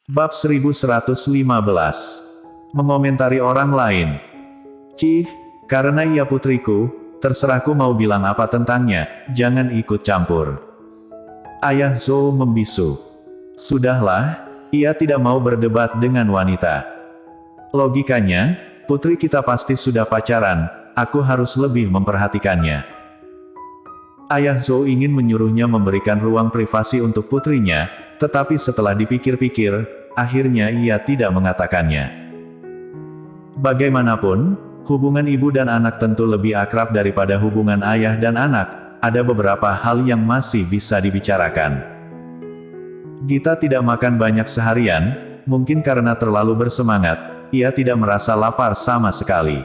Bab 1115. Mengomentari orang lain. Cih, karena ia putriku, terserahku mau bilang apa tentangnya, jangan ikut campur. Ayah Zhou membisu. Sudahlah, ia tidak mau berdebat dengan wanita. Logikanya, putri kita pasti sudah pacaran, aku harus lebih memperhatikannya. Ayah Zhou ingin menyuruhnya memberikan ruang privasi untuk putrinya, tetapi setelah dipikir-pikir, akhirnya ia tidak mengatakannya. Bagaimanapun, hubungan ibu dan anak tentu lebih akrab daripada hubungan ayah dan anak, ada beberapa hal yang masih bisa dibicarakan. Gita tidak makan banyak seharian, mungkin karena terlalu bersemangat, ia tidak merasa lapar sama sekali.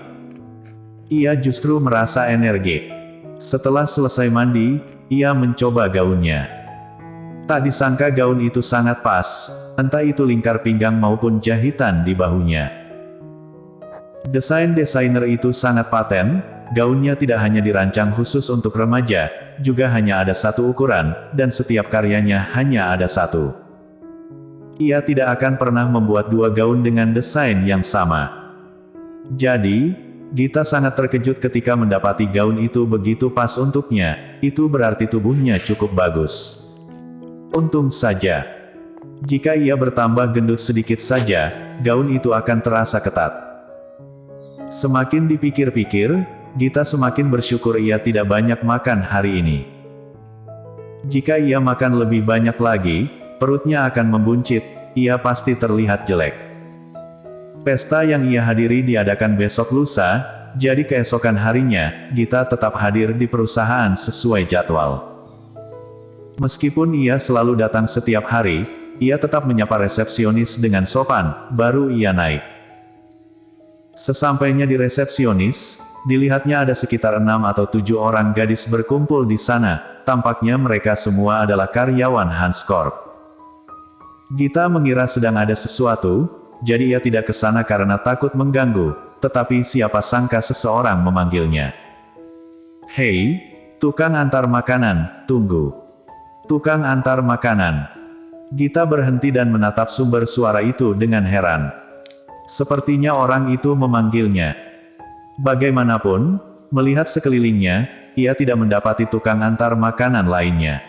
Ia justru merasa energi. Setelah selesai mandi, ia mencoba gaunnya. Tak disangka gaun itu sangat pas, entah itu lingkar pinggang maupun jahitan di bahunya. Desainer itu sangat paten, gaunnya tidak hanya dirancang khusus untuk remaja, juga hanya ada satu ukuran, dan setiap karyanya hanya ada satu. Ia tidak akan pernah membuat dua gaun dengan desain yang sama. Jadi, Gita sangat terkejut ketika mendapati gaun itu begitu pas untuknya, itu berarti tubuhnya cukup bagus. Untung saja. Jika ia bertambah gendut sedikit saja, gaun itu akan terasa ketat. Semakin dipikir-pikir, Gita semakin bersyukur ia tidak banyak makan hari ini. Jika ia makan lebih banyak lagi, perutnya akan membuncit, ia pasti terlihat jelek. Pesta yang ia hadiri diadakan besok lusa, jadi keesokan harinya, Gita tetap hadir di perusahaan sesuai jadwal. Meskipun ia selalu datang setiap hari, ia tetap menyapa resepsionis dengan sopan, baru ia naik. Sesampainya di resepsionis, dilihatnya ada sekitar 6 atau 7 orang gadis berkumpul di sana, tampaknya mereka semua adalah karyawan Hans Corp. Gita mengira sedang ada sesuatu, jadi ia tidak ke sana karena takut mengganggu, tetapi siapa sangka seseorang memanggilnya. "Hei, tukang antar makanan, tunggu." Tukang antar makanan. Gita berhenti dan menatap sumber suara itu dengan heran. Sepertinya orang itu memanggilnya. Bagaimanapun, melihat sekelilingnya, ia tidak mendapati tukang antar makanan lainnya.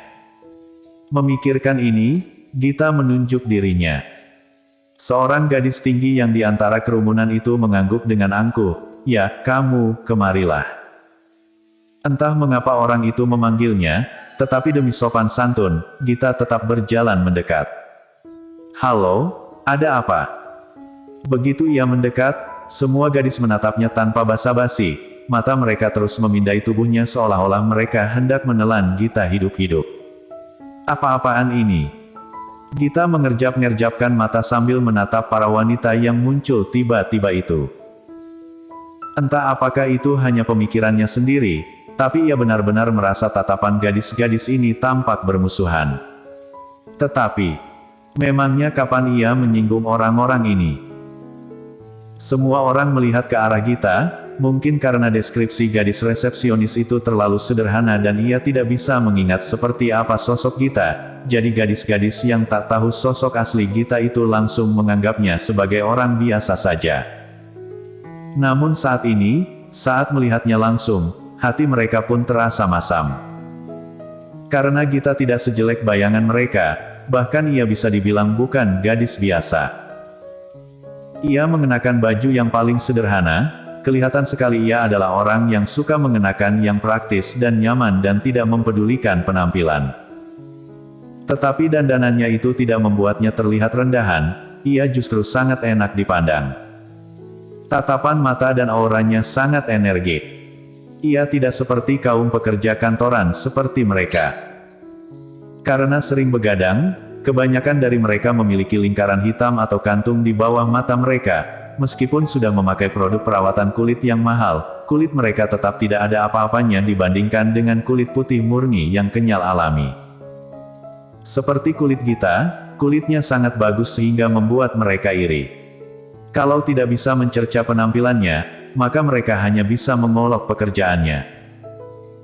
Memikirkan ini, Gita menunjuk dirinya. Seorang gadis tinggi yang di antara kerumunan itu mengangguk dengan angkuh, "Ya, kamu, kemarilah." Entah mengapa orang itu memanggilnya, tetapi demi sopan santun, Gita tetap berjalan mendekat. "Halo, ada apa?" Begitu ia mendekat, semua gadis menatapnya tanpa basa-basi, mata mereka terus memindai tubuhnya seolah-olah mereka hendak menelan Gita hidup-hidup. "Apa-apaan ini?" Gita mengerjap-ngerjapkan mata sambil menatap para wanita yang muncul tiba-tiba itu. Entah apakah itu hanya pemikirannya sendiri, tapi ia benar-benar merasa tatapan gadis-gadis ini tampak bermusuhan. Tetapi, memangnya kapan ia menyinggung orang-orang ini? Semua orang melihat ke arah Gita, mungkin karena deskripsi gadis resepsionis itu terlalu sederhana dan ia tidak bisa mengingat seperti apa sosok Gita, jadi gadis-gadis yang tak tahu sosok asli Gita itu langsung menganggapnya sebagai orang biasa saja. Namun saat ini, saat melihatnya langsung, hati mereka pun terasa masam. Karena Gita tidak sejelek bayangan mereka, bahkan ia bisa dibilang bukan gadis biasa. Ia mengenakan baju yang paling sederhana, kelihatan sekali ia adalah orang yang suka mengenakan yang praktis dan nyaman dan tidak mempedulikan penampilan. Tetapi dandanannya itu tidak membuatnya terlihat rendahan, ia justru sangat enak dipandang. Tatapan mata dan auranya sangat energik. Ia tidak seperti kaum pekerja kantoran seperti mereka. Karena sering begadang, kebanyakan dari mereka memiliki lingkaran hitam atau kantung di bawah mata mereka. Meskipun sudah memakai produk perawatan kulit yang mahal, kulit mereka tetap tidak ada apa-apanya dibandingkan dengan kulit putih murni yang kenyal alami. Seperti kulit Gita, kulitnya sangat bagus sehingga membuat mereka iri. Kalau tidak bisa mencerca penampilannya, maka mereka hanya bisa mengolok pekerjaannya.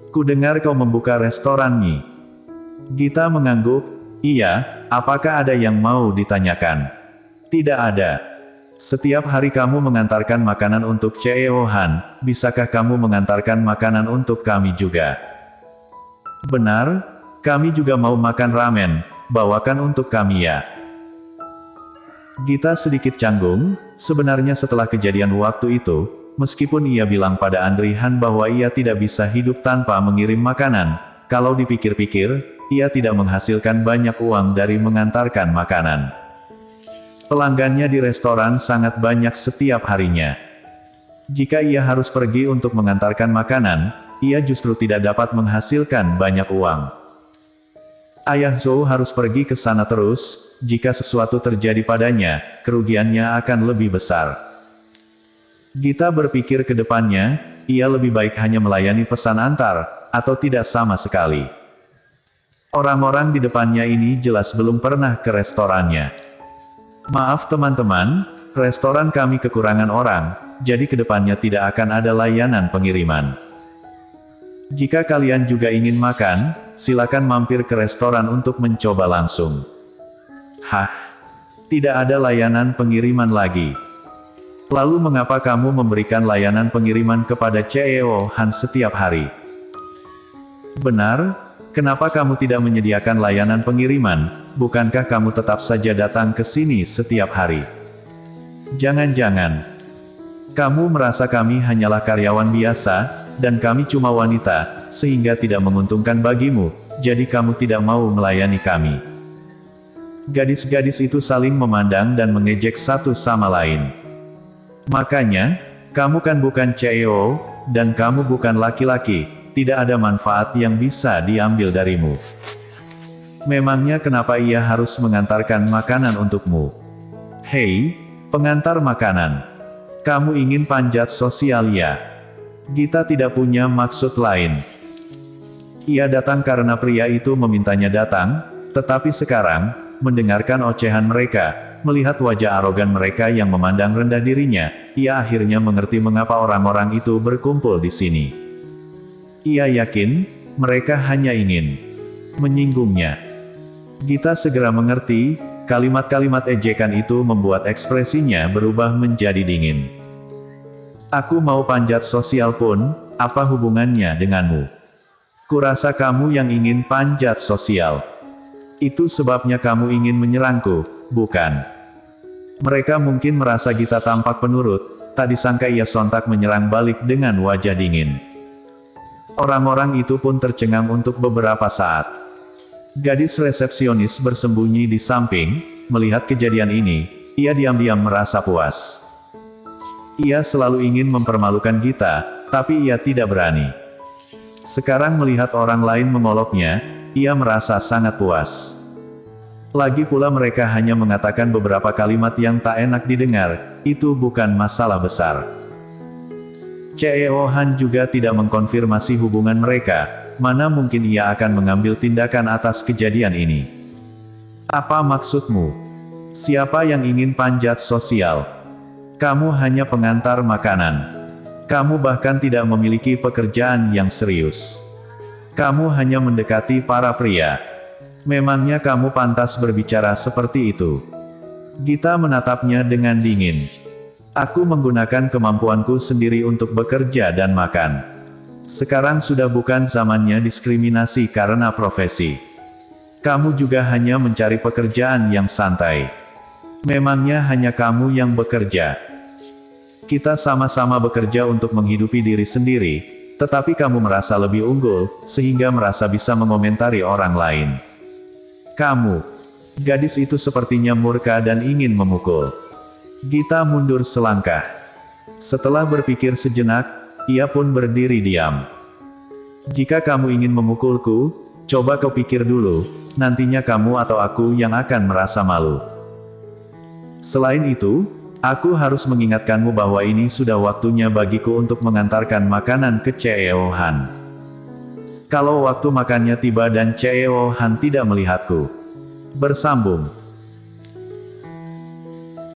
"Kudengar kau membuka restoran Nyi." Gita mengangguk, "Iya, apakah ada yang mau ditanyakan?" Tidak ada. Setiap hari kamu mengantarkan makanan untuk CEO Han, bisakah kamu mengantarkan makanan untuk kami juga? Benar, kami juga mau makan ramen, bawakan untuk kami ya. Gita sedikit canggung, sebenarnya setelah kejadian waktu itu, meskipun ia bilang pada Andri Han bahwa ia tidak bisa hidup tanpa mengirim makanan, kalau dipikir-pikir, ia tidak menghasilkan banyak uang dari mengantarkan makanan. Pelanggannya di restoran sangat banyak setiap harinya. Jika ia harus pergi untuk mengantarkan makanan, ia justru tidak dapat menghasilkan banyak uang. Ayah Zhou harus pergi ke sana terus, jika sesuatu terjadi padanya, kerugiannya akan lebih besar. Gita berpikir ke depannya, ia lebih baik hanya melayani pesan antar, atau tidak sama sekali. Orang-orang di depannya ini jelas belum pernah ke restorannya. Maaf teman-teman, restoran kami kekurangan orang, jadi kedepannya tidak akan ada layanan pengiriman. Jika kalian juga ingin makan, silakan mampir ke restoran untuk mencoba langsung. Hah? Tidak ada layanan pengiriman lagi. Lalu mengapa kamu memberikan layanan pengiriman kepada CEO Han setiap hari? Benar? Kenapa kamu tidak menyediakan layanan pengiriman? Bukankah kamu tetap saja datang ke sini setiap hari? Jangan-jangan kamu merasa kami hanyalah karyawan biasa, dan kami cuma wanita, sehingga tidak menguntungkan bagimu, jadi kamu tidak mau melayani kami. Gadis-gadis itu saling memandang dan mengejek satu sama lain. Makanya, kamu kan bukan CEO, dan kamu bukan laki-laki, tidak ada manfaat yang bisa diambil darimu. Memangnya kenapa ia harus mengantarkan makanan untukmu? Hei, pengantar makanan. Kamu ingin panjat sosial ya? Gita tidak punya maksud lain. Ia datang karena pria itu memintanya datang, tetapi sekarang, mendengarkan ocehan mereka, melihat wajah arogan mereka yang memandang rendah dirinya, ia akhirnya mengerti mengapa orang-orang itu berkumpul di sini. Ia yakin, mereka hanya ingin menyinggungnya. Gita segera mengerti, kalimat-kalimat ejekan itu membuat ekspresinya berubah menjadi dingin. Aku mau panjat sosial pun, apa hubungannya denganmu? Kurasa kamu yang ingin panjat sosial. Itu sebabnya kamu ingin menyerangku, bukan? Mereka mungkin merasa Gita tampak penurut, tak disangka ia sontak menyerang balik dengan wajah dingin. Orang-orang itu pun tercengang untuk beberapa saat. Gadis resepsionis bersembunyi di samping, melihat kejadian ini, ia diam-diam merasa puas. Ia selalu ingin mempermalukan Gita, tapi ia tidak berani. Sekarang melihat orang lain mengoloknya, ia merasa sangat puas. Lagi pula mereka hanya mengatakan beberapa kalimat yang tak enak didengar, itu bukan masalah besar. CEO Han juga tidak mengkonfirmasi hubungan mereka, mana mungkin ia akan mengambil tindakan atas kejadian ini. Apa maksudmu? Siapa yang ingin panjat sosial? Kamu hanya pengantar makanan. Kamu bahkan tidak memiliki pekerjaan yang serius. Kamu hanya mendekati para pria. Memangnya kamu pantas berbicara seperti itu? Gita menatapnya dengan dingin. Aku menggunakan kemampuanku sendiri untuk bekerja dan makan. Sekarang sudah bukan zamannya diskriminasi karena profesi. Kamu juga hanya mencari pekerjaan yang santai. Memangnya hanya kamu yang bekerja? Kita sama-sama bekerja untuk menghidupi diri sendiri, tetapi kamu merasa lebih unggul, sehingga merasa bisa mengomentari orang lain. Kamu, gadis itu sepertinya murka dan ingin memukul. Gita mundur selangkah. Setelah berpikir sejenak, ia pun berdiri diam. Jika kamu ingin memukulku, coba kau pikir dulu, nantinya kamu atau aku yang akan merasa malu. Selain itu, aku harus mengingatkanmu bahwa ini sudah waktunya bagiku untuk mengantarkan makanan ke CEO Han. Kalau waktu makannya tiba dan CEO Han tidak melihatku bersambung,